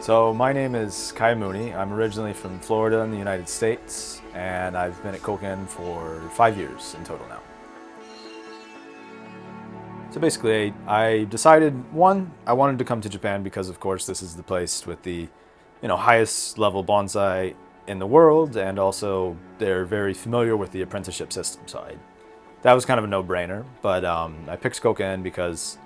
So my name is Kai Mooney. I'm originally from Florida in the United States, and I've been at Kouka-en for 5 years in total now. So basically, I decided, one, I wanted to come to Japan because, of course, this is the place with the, highest level bonsai in the world, and also they're very familiar with the apprenticeship system. So that was kind of a no-brainer. But I picked Kouka-en because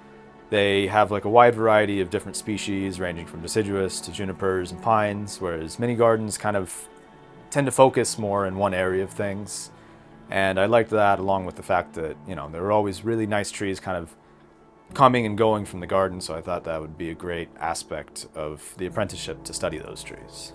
they have like a wide variety of different species, ranging from deciduous to junipers and pines, whereas mini gardens kind of tend to focus more in one area of things. And I liked that, along with the fact that, there were always really nice trees kind of coming and going from the garden, so I thought that would be a great aspect of the apprenticeship to study those trees.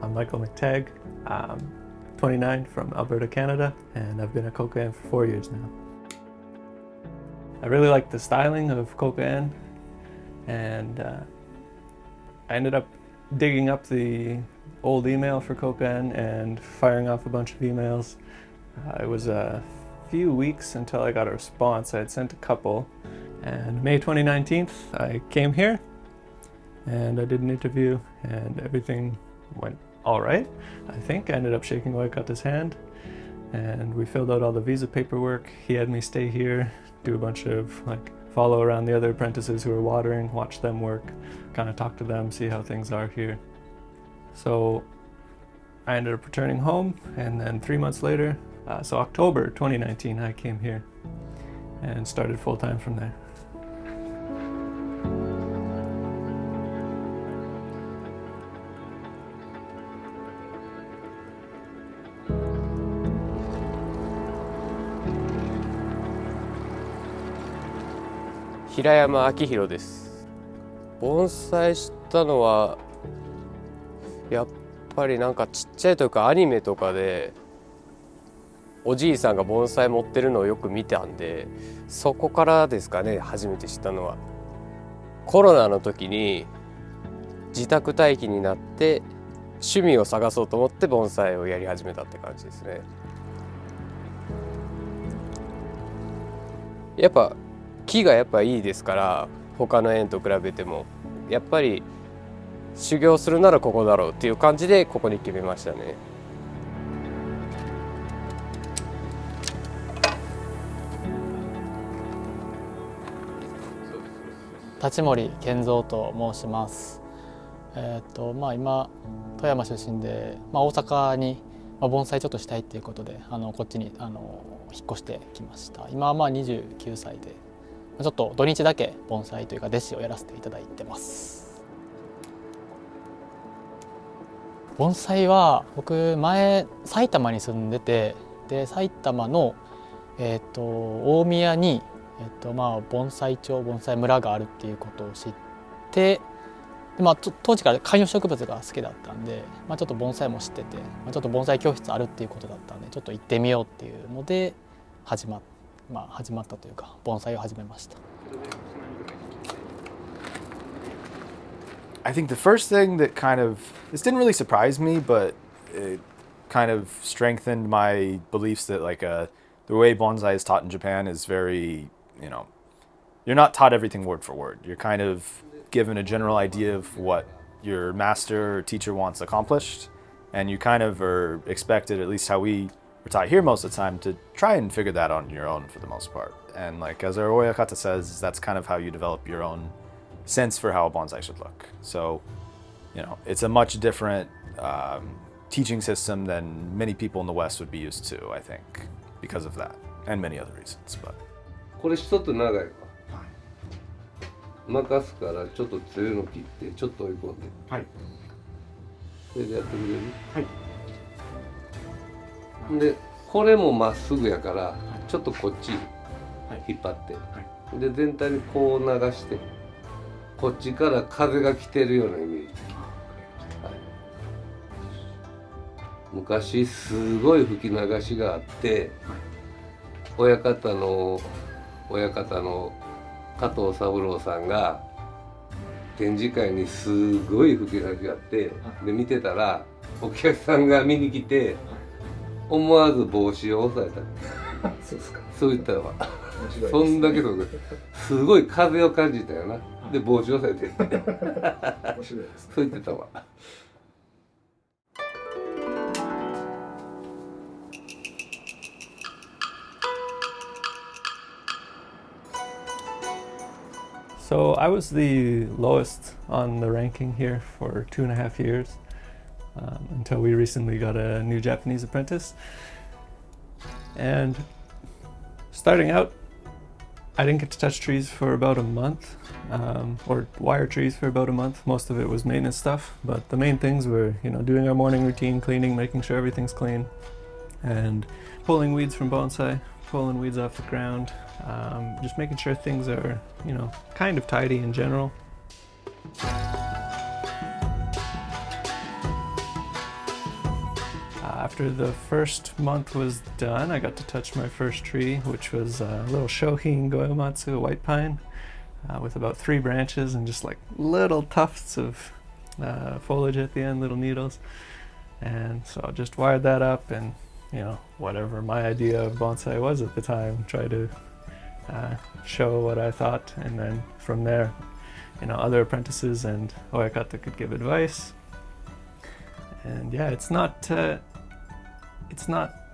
I'm Michael McTagg. I'm 29 from Alberta, Canada, and I've been at Kouka-en for 4 years now. I really like the styling of Kouka-en, and I ended up digging up the old email for Kouka-en and firing off a bunch of emails. It was a few weeks until I got a response. I had sent a couple, and May 2019 I came here and I did an interview, and everything went all right. I think I ended up shaking Oikata's hand, and we filled out all the visa paperwork. He had me stay here, do a bunch of follow around the other apprentices who are watering, watch them work, kind of talk to them, see how things are here. So I ended up returning home, and then 3 months later, so October 2019, I came here and started full-time from there.平山明宏です。盆栽したのはやっぱりなんかちっちゃいとかアニメとかでおじいさんが盆栽持ってるのをよく見たんで、そこからですかね、初めて知ったのは。コロナの時に自宅待機になって趣味を探そうと思って盆栽をやり始めたって感じですね。やっぱ木がやっぱいいですから、他の園と比べてもやっぱり修行するならここだろうっていう感じでここに決めましたね。立森健三と申します。今富山出身で、大阪に盆栽ちょっとしたいっていうことでこっちに引っ越してきました。今は29歳で、ちょっと土日だけ盆栽というか弟子をやらせていただいてます。盆栽は僕前埼玉に住んでて、で埼玉の、大宮に、盆栽町盆栽村があるっていうことを知って、で当時から観葉植物が好きだったんで、ちょっと盆栽も知ってて、ちょっと盆栽教室あるっていうことだったんで、ちょっと行ってみようっていうので始まったというか、盆栽を始めました。I think the first thing that this didn't really surprise me, but it kind of strengthened my beliefs that the way bonsai is taught in Japan is very, you're not taught everything word for word. You're kind of given a general idea of what your master or teacher wants accomplished, and you kind of are expected, at least how we were taught here most of the time, to try and figure that out on your own for the most part. And as our Oyakata says, that's kind of how you develop your own sense for how a bonsai should look. So, it's a much different teaching system than many people in the West would be used to, I think, because of that, and many other reasons. But これ一つ長いわ。任すからちょっと強いの切ってちょっと追い込んで。はい。それでやってくれる？はい。で、これもまっすぐやからちょっとこっち引っ張って、はい、で全体にこう流して、こっちから風が来てるようなイメージ。はい、昔すごい吹き流しがあって、親方の加藤三郎さんが展示会にすごい吹き出しがあって、で見てたらお客さんが見に来て思わず帽子を押さえた。そうですか。そう言ったらば面白いです。そんだけのすごい風を感じたよな。で帽子を押さえて面白いですね。そう言ってたわ。So I was the lowest on the ranking here for 2.5 years until we recently got a new Japanese apprentice. And starting out, I didn't get to touch trees for about a month, or wire trees for about a month. Most of it was maintenance stuff, but the main things were, doing our morning routine, cleaning, making sure everything's clean, and pulling weeds from bonsai, pulling weeds off the ground, just making sure things are, kind of tidy in general. After the first month was done, I got to touch my first tree, which was a little Shohin Goyomatsu, a white pine, with about 3 branches and just like little tufts of foliage at the end, little needles. And so I just wired that up and, whatever my idea of bonsai was at the time, try to show what I thought. And then from there, other apprentices and Oyakata could give advice. And yeah, it's not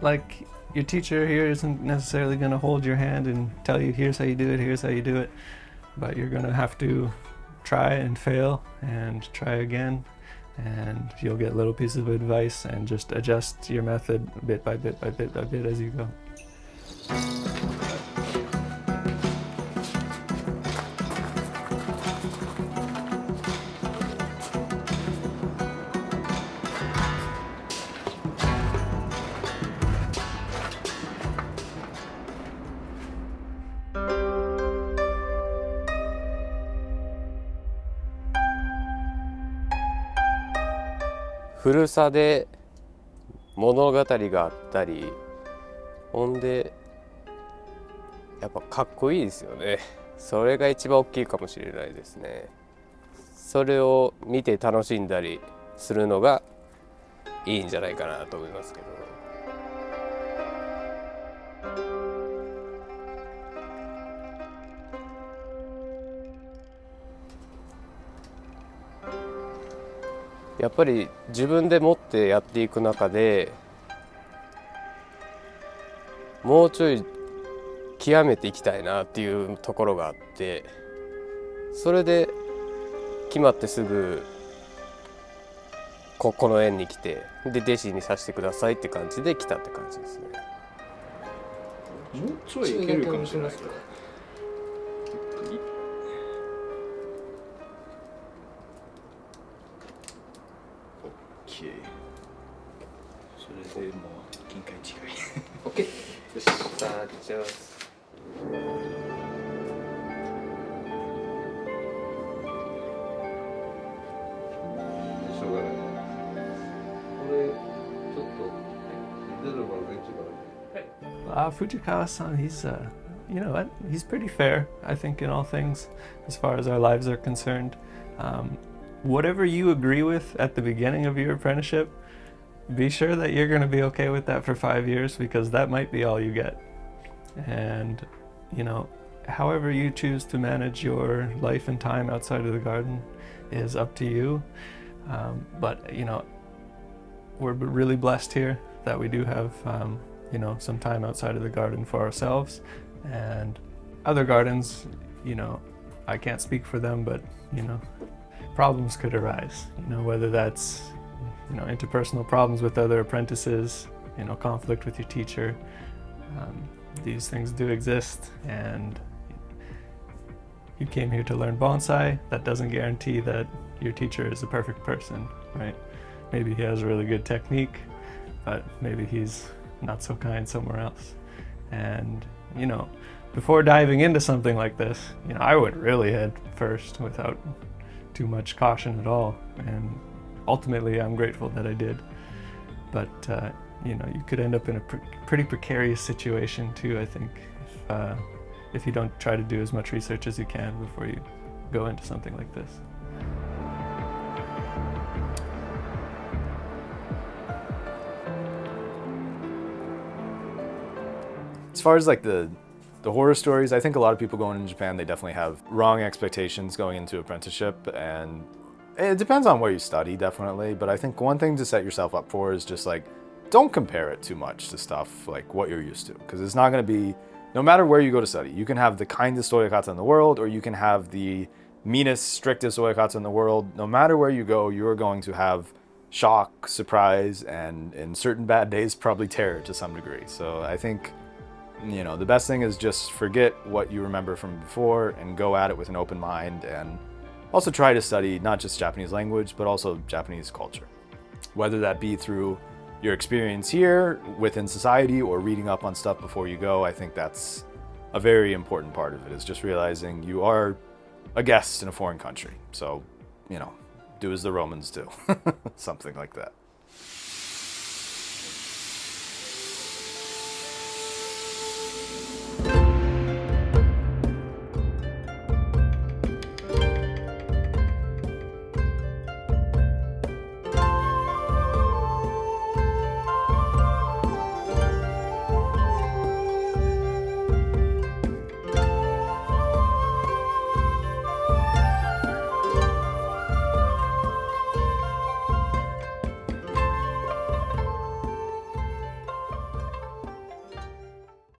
like your teacher here isn't necessarily going to hold your hand and tell you, here's how you do it, here's how you do it. But you're going to have to try and fail and try again. And you'll get little pieces of advice and just adjust your method bit by bit by bit by bit as you go.古さで物語があったり、ほんでやっぱかっこいいですよね。それが一番大きいかもしれないですね。それを見て楽しんだりするのがいいんじゃないかなと思いますけど。やっぱり自分で持ってやっていく中でもうちょい極めていきたいなっていうところがあって、それで決まってすぐこの園に来て、で弟子にさせてくださいって感じで来たって感じですね。もうちょいいけるかもしれないけど。それでもう限界違い。OK。よし、さあ行っちゃいます。しょうがない。これちょっとゼロ番が一番。Fujikawa-san, he's, he's pretty fair, I think, in all things, as far as our lives are concerned. Whatever you agree with at the beginning of your apprenticeship, be sure that you're going to be okay with that for 5 years, because that might be all you get. And, however you choose to manage your life and time outside of the garden is up to you. But, we're really blessed here that we do have, some time outside of the garden for ourselves. And other gardens, I can't speak for them, but, problems could arise, whether that's, interpersonal problems with other apprentices, conflict with your teacher. These things do exist, and you came here to learn bonsai. That doesn't guarantee that your teacher is a perfect person, right? Maybe he has a really good technique, but maybe he's not so kind somewhere else. And, before diving into something like this, I would really head first without too much caution at all. And ultimately, I'm grateful that I did. But, you could end up in a pretty precarious situation too, I think, if you don't try to do as much research as you can before you go into something like this. As far as like the horror stories, I think a lot of people going into Japan, they definitely have wrong expectations going into apprenticeship, and it depends on where you study, definitely. But I think one thing to set yourself up for is just like, don't compare it too much to stuff like what you're used to, because it's not going to be, no matter where you go to study, you can have the kindest oyakata in the world, or you can have the meanest, strictest oyakata in the world. No matter where you go, you're going to have shock, surprise, and in certain bad days, probably terror to some degree. So I think, you know, the best thing is just forget what you remember from before and go at it with an open mind, and also try to study not just Japanese language, but also Japanese culture. Whether that be through your experience here within society or reading up on stuff before you go, I think that's a very important part of it, is just realizing you are a guest in a foreign country. So, you know, do as the Romans do, something like that.